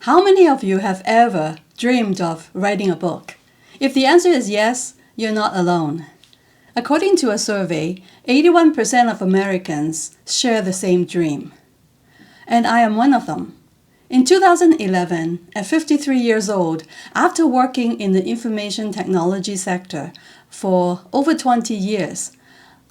How many of you have ever dreamed of writing a book? If the answer is yes, you're not alone. According to a survey, 81% of Americans share the same dream. And I am one of them. In 2011, at 53 years old, after working in the information technology sector for over 20 years,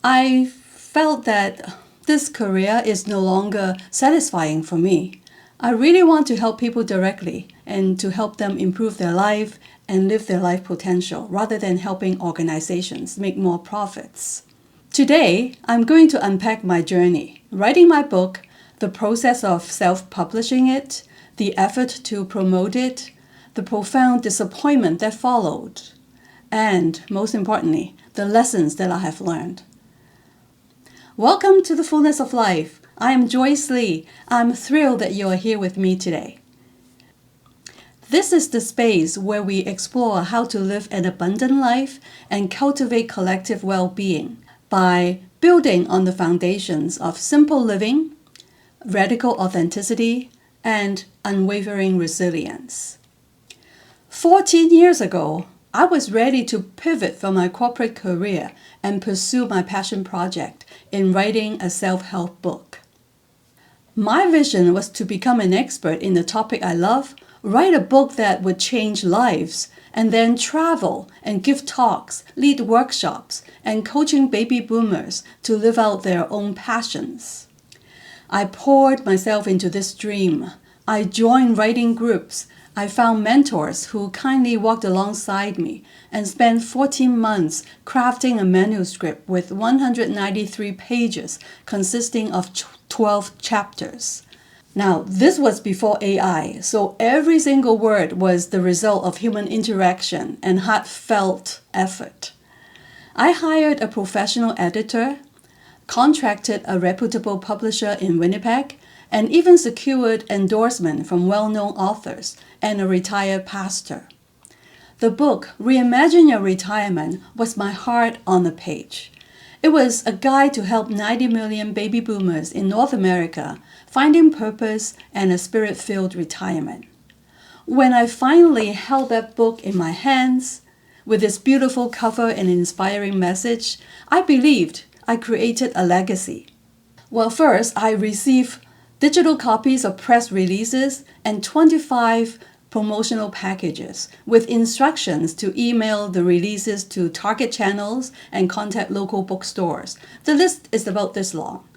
I felt that this career is no longer satisfying for me. I really want to help people directly and to help them improve their life and live their life potential rather than helping organizations make more profits. Today, I'm going to unpack my journey, writing my book, the process of self-publishing it, the effort to promote it, the profound disappointment that followed, and most importantly, the lessons that I have learned. Welcome to the Fullness of Life. I am Joyce Li. I'm thrilled that you are here with me today. This is the space where we explore how to live an abundant life and cultivate collective well-being by building on the foundations of simple living, radical authenticity, and unwavering resilience. 14 years ago, I was ready to pivot from my corporate career and pursue my passion project in writing a self-help book. My vision was to become an expert in the topic I love, write a book that would change lives, and then travel and give talks, lead workshops, and coaching baby boomers to live out their own passions. I poured myself into this dream. I joined writing groups. I found mentors who kindly walked alongside me and spent 14 months crafting a manuscript with 193 pages consisting of 12 chapters. Now, this was before AI, so every single word was the result of human interaction and heartfelt effort. I hired a professional editor, contracted a reputable publisher in Winnipeg, and even secured endorsement from well-known authors and a retired pastor. The book, Reimagine Your Retirement, was my heart on the page. It was a guide to help 90 million baby boomers in North America finding purpose and a spirit-filled retirement. When I finally held that book in my hands, with its beautiful cover and inspiring message, I believed I created a legacy. Well, first, I received digital copies of press releases and 25 promotional packages with instructions to email the releases to target channels and contact local bookstores. The list is about this long.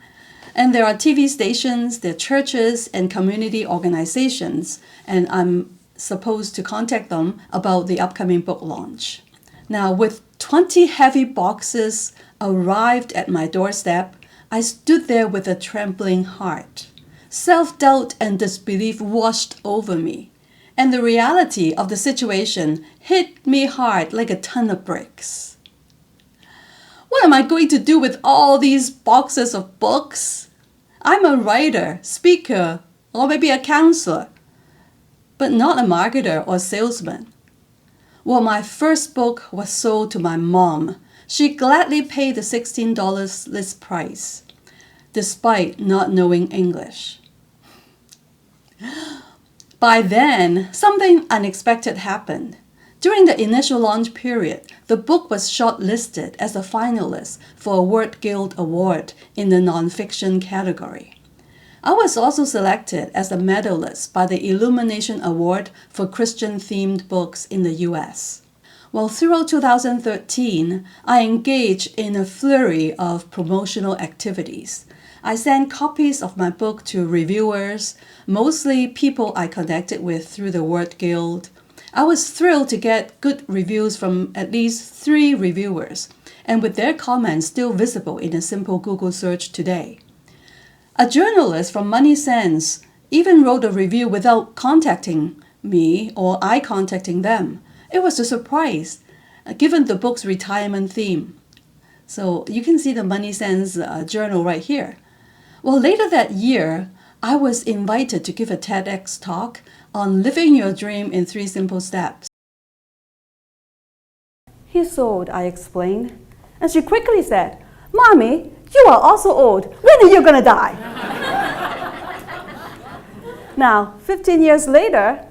And there are TV stations, there are churches and community organizations, and I'm supposed to contact them about the upcoming book launch. Now, with 20 heavy boxes arrived at my doorstep, I stood there with a trembling heart. Self-doubt and disbelief washed over me, and the reality of the situation hit me hard like a ton of bricks. What am I going to do with all these boxes of books? I'm a writer, speaker, or maybe a counselor, but not a marketer or salesman. Well, my first book was sold to my mom. She gladly paid the $16 list price, despite not knowing English. By then, something unexpected happened. During the initial launch period, the book was shortlisted as a finalist for a Word Guild Award in the nonfiction category. I was also selected as a medalist by the Illumination Award for Christian-themed books in the US. Well, throughout 2013, I engaged in a flurry of promotional activities. I sent copies of my book to reviewers, mostly people I connected with through the Word Guild. I was thrilled to get good reviews from at least 3 reviewers, and with their comments still visible in a simple Google search today. A journalist from Money Sense even wrote a review without contacting me or I contacting them. It was a surprise, given the book's retirement theme. So you can see the Money Sense journal right here. Well, later that year, I was invited to give a TEDx talk on living your dream in 3 simple steps. He's old, I explained. And she quickly said, "Mommy, you are also old. When are you going to die?" Now, 15 years later,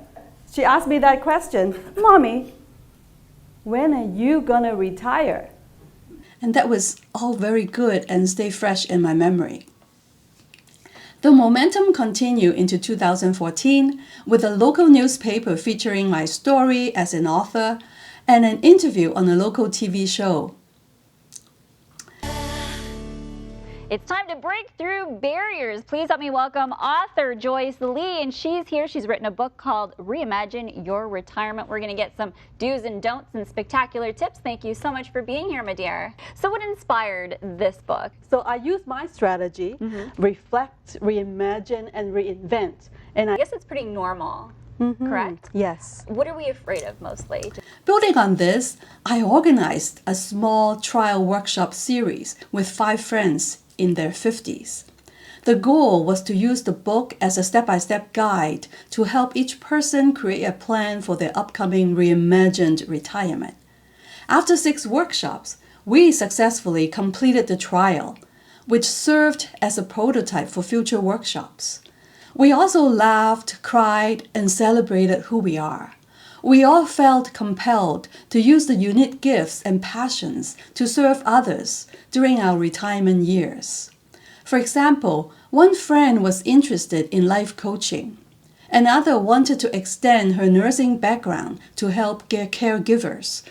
she asked me that question, Mommy, when are you gonna retire? And that was all very good and stay fresh in my memory. The momentum continued into 2014 with a local newspaper featuring my story as an author and an interview on a local TV show. It's time to break through barriers. Please help me welcome author Joyce Li, and she's here. She's written a book called Reimagine Your Retirement. We're going to get some do's and don'ts and spectacular tips. Thank you so much for being here, my dear. So what inspired this book? So I used my strategy, reflect, reimagine, and reinvent. And I guess it's pretty normal, correct? Yes. What are we afraid of mostly? Building on this, I organized a small trial workshop series with 5 friends in their 50s. The goal was to use the book as a step-by-step guide to help each person create a plan for their upcoming reimagined retirement. After 6 workshops, we successfully completed the trial, which served as a prototype for future workshops. We also laughed, cried, and celebrated who we are. We all felt compelled to use the unique gifts and passions to serve others during our retirement years. For example, one friend was interested in life coaching. Another wanted to extend her nursing background to help caregivers.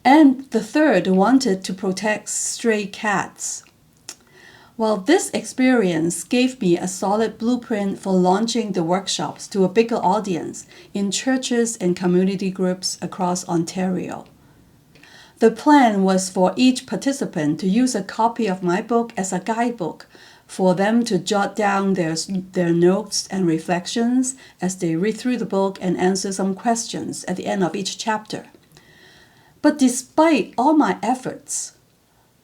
And the third wanted to protect stray cats. Well, this experience gave me a solid blueprint for launching the workshops to a bigger audience in churches and community groups across Ontario. The plan was for each participant to use a copy of my book as a guidebook for them to jot down their notes and reflections as they read through the book and answer some questions at the end of each chapter. But despite all my efforts,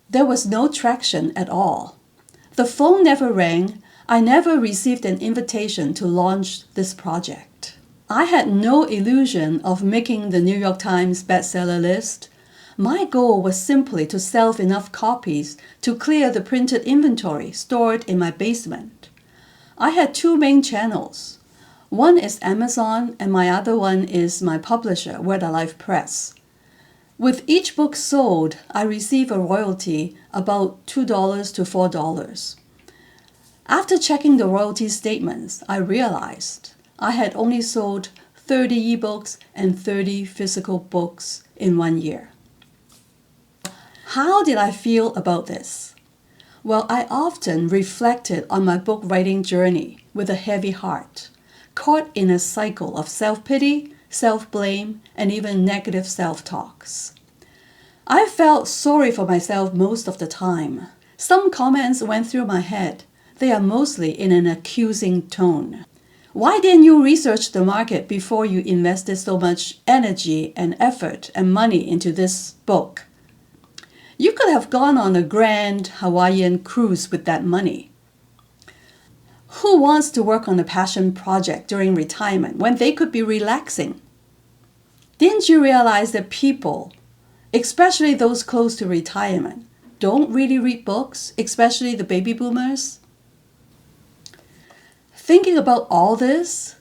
there was no traction at all. The phone never rang. I never received an invitation to launch this project. I had no illusion of making the New York Times bestseller list. My goal was simply to sell enough copies to clear the printed inventory stored in my basement. I had 2 main channels. One is Amazon and my other one is my publisher, Word Alive Press. With each book sold, I receive a royalty about $2 to $4. After checking the royalty statements, I realized I had only sold 30 ebooks and 30 physical books in 1 year. How did I feel about this? Well, I often reflected on my book writing journey with a heavy heart, caught in a cycle of self-pity, self-blame, and even negative self-talks. I felt sorry for myself most of the time. Some comments went through my head. They are mostly in an accusing tone. Why didn't you research the market before you invested so much energy and effort and money into this book? You could have gone on a grand Hawaiian cruise with that money. Who wants to work on a passion project during retirement when they could be relaxing? Didn't you realize that people, especially those close to retirement, don't really read books, especially the baby boomers? Thinking about all this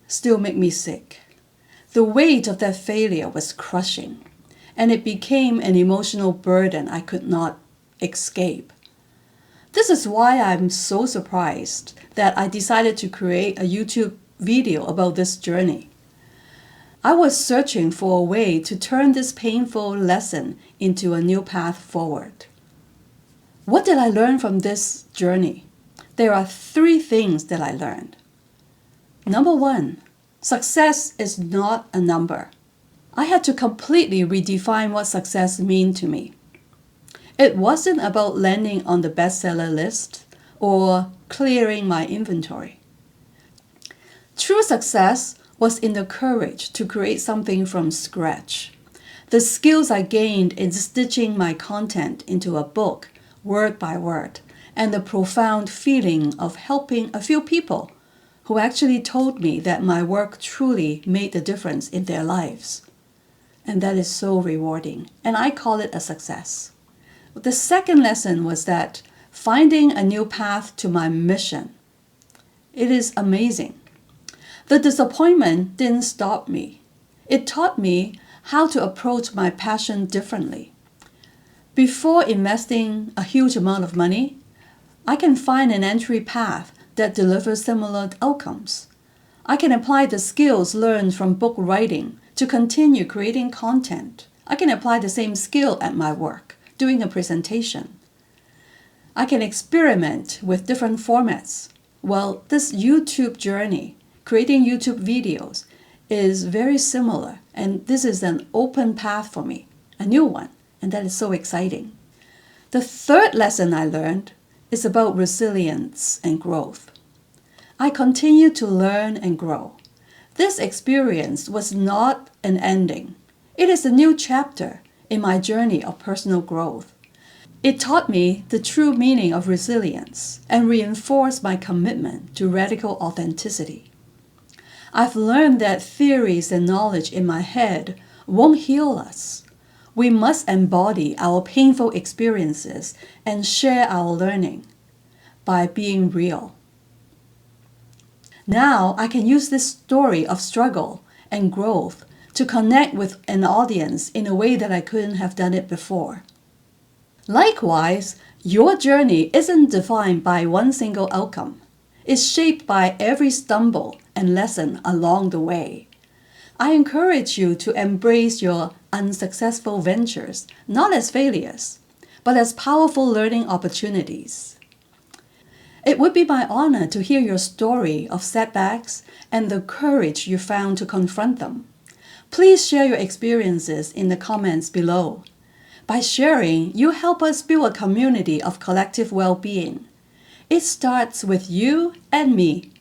still made me sick. The weight of that failure was crushing, and it became an emotional burden I could not escape. This is why I'm so surprised that I decided to create a YouTube video about this journey. I was searching for a way to turn this painful lesson into a new path forward. What did I learn from this journey? There are 3 things that I learned. Number 1, success is not a number. I had to completely redefine what success meant to me. It wasn't about landing on the bestseller list or clearing my inventory. True success was in the courage to create something from scratch. The skills I gained in stitching my content into a book, word by word, and the profound feeling of helping a few people who actually told me that my work truly made a difference in their lives. And that is so rewarding, and I call it a success. The second lesson was that finding a new path to my mission. It is amazing. The disappointment didn't stop me. It taught me how to approach my passion differently. Before investing a huge amount of money, I can find an entry path that delivers similar outcomes. I can apply the skills learned from book writing to continue creating content. I can apply the same skill at my work, doing a presentation. I can experiment with different formats. Well, this YouTube journey, creating YouTube videos, is very similar, and this is an open path for me, a new one, and that is so exciting. The third lesson I learned is about resilience and growth. I continue to learn and grow. This experience was not an ending. It is a new chapter in my journey of personal growth. It taught me the true meaning of resilience and reinforced my commitment to radical authenticity. I've learned that theories and knowledge in my head won't heal us. We must embody our painful experiences and share our learning by being real. Now I can use this story of struggle and growth to connect with an audience in a way that I couldn't have done it before. Likewise, your journey isn't defined by one single outcome. It's shaped by every stumble and lesson along the way. I encourage you to embrace your unsuccessful ventures, not as failures, but as powerful learning opportunities. It would be my honor to hear your story of setbacks and the courage you found to confront them. Please share your experiences in the comments below. By sharing, you help us build a community of collective well-being. It starts with you and me